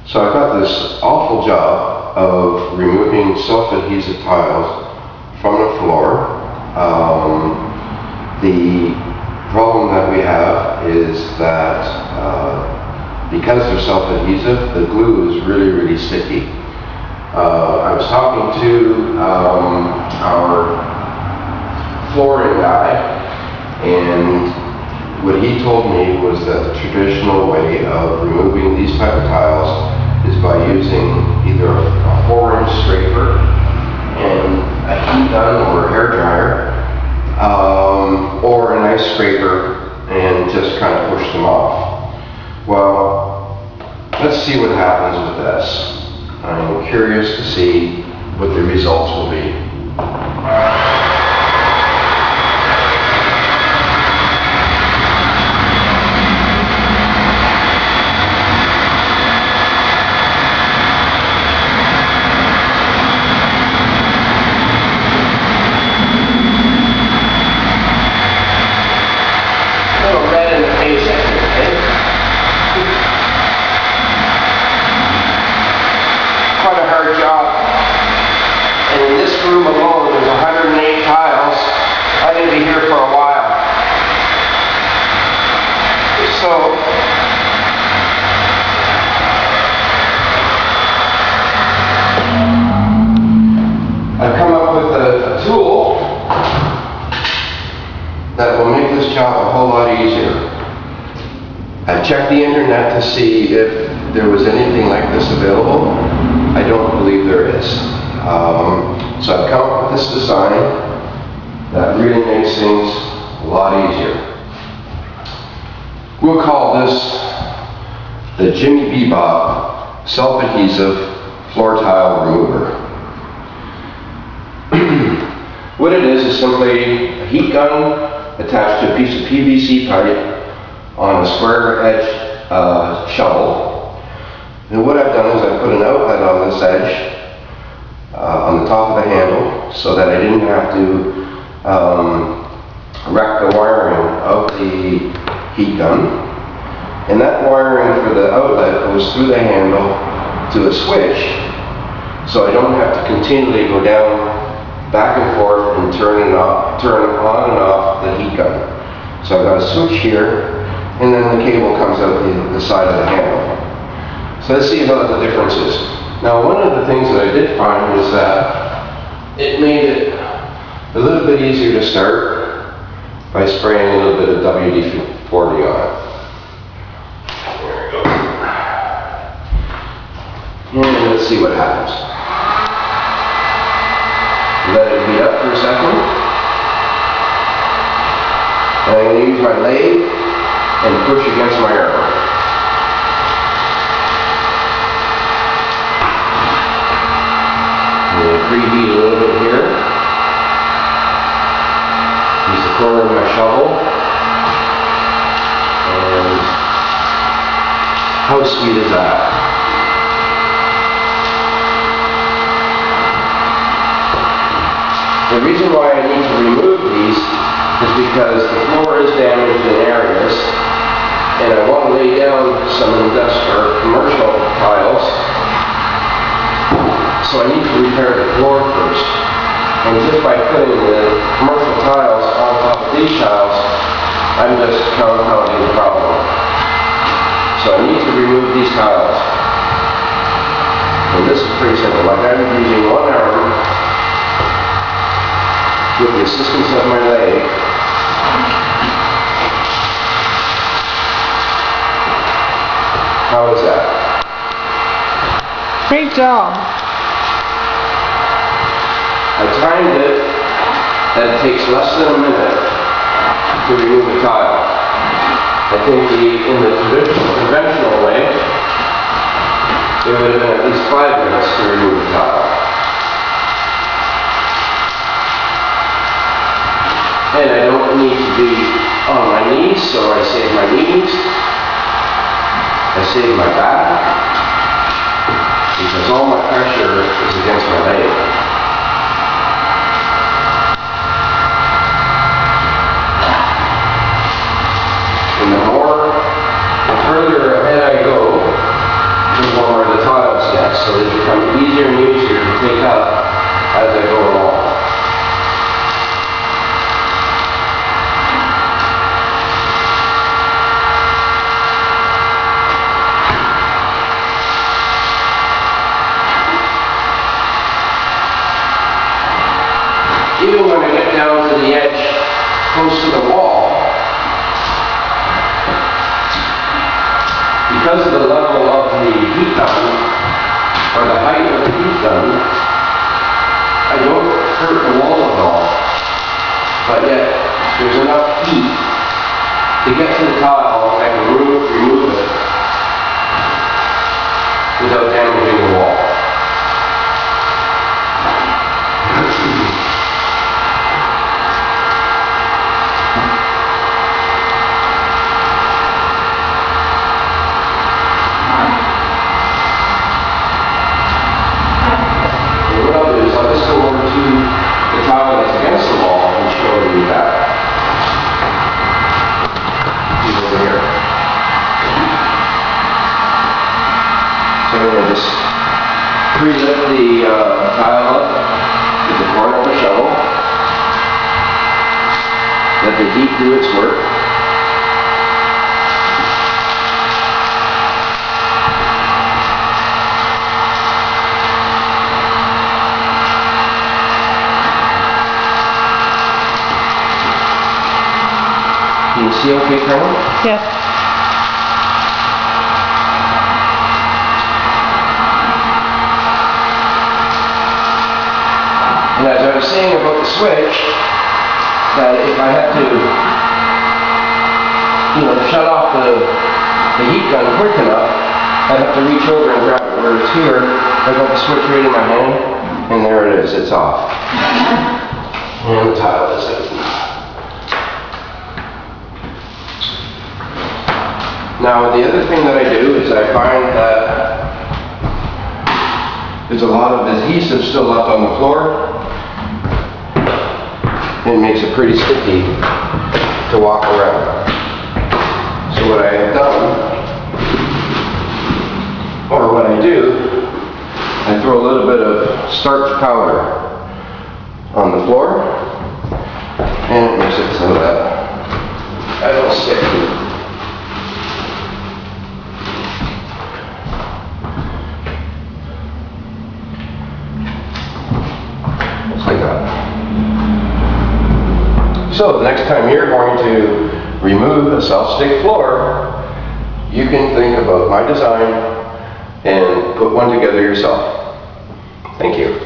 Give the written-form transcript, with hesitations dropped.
So I got this awful job of removing self-adhesive tiles from the floor. The problem that we have is that because they're self-adhesive, the glue is really, really sticky. I was talking to our flooring guy, and what he told me was that the traditional way of removing these type of tiles is by using either a 4-inch scraper and a heat gun or a hair dryer, or a nice scraper, and just kind of push them off. Well, let's see what happens with this. I'm curious to see what the results will be. Quite a hard job, and in this room alone there's 108 tiles. I need to be here for a while. So I've come up with a tool that will make this job a whole lot easier. I've checked the internet to see if there was anything like this available. I don't believe there is. So I've come up with this design that really makes things a lot easier. We'll call this the Jimmy Bebop self-adhesive floor tile remover. What it is simply a heat gun attached to a piece of PVC pipe on a square edge shovel. And what I've done is I've put an outlet on this edge, on the top of the handle, so that I didn't have to wreck the wiring of the heat gun. And that wiring for the outlet goes through the handle to a switch, so I don't have to continually go down, back and forth, and turn on and off the heat gun. So I've got a switch here, and then the cable comes out the side of the handle. So let's see how the difference is. Now, one of the things that I did find was that it made it a little bit easier to start by spraying a little bit of WD-40 on it. There we go. And let's see what happens. Let it heat up for a second. And I'm going to use my lathe and push against my arrow. Preheat a little bit here. Use the corner of my shovel. And how sweet is that? The reason why I need to remove these is because the floor is damaged in areas, and I want to lay down some industrial or commercial tiles. So I need to repair the floor first. And just by putting the commercial tiles on top of these tiles, I'm just compounding the problem. So I need to remove these tiles. And this is pretty simple. Like I'm using one arm with the assistance of my leg. How is that? Great job. I timed it that it takes less than a minute to remove a tile. I think in the conventional way, it would have been at least 5 minutes to remove a tile. And I don't need to be on my knees, so I save my knees. I save my back, because all my pressure is against my leg. And the further ahead I go, the more the because of the level of the heat gun, or the height of the heat gun, I don't hurt the wall at all. But yet, there's enough heat to get to the tile, I can remove it without damaging the wall. Just pre-lift the tile up with the corner of the shovel. Let the heat do its work. Can you see okay, Colonel? Yes. And as I was saying about the switch, that if I had to, shut off the heat gun quick enough, I'd have to reach over and grab it. Whereas here, I've got the switch right in my hand, and there it is, it's off. And the tile is out. Now, the other thing that I do is I find that there's a lot of adhesive still left on the floor. It makes it pretty sticky to walk around. So what I have done, or what I do, I throw a little bit of starch powder on the floor, and it makes it so that I don't stick. Like that. So the next time you're going to remove a self-stick floor, you can think about my design and put one together yourself. Thank you.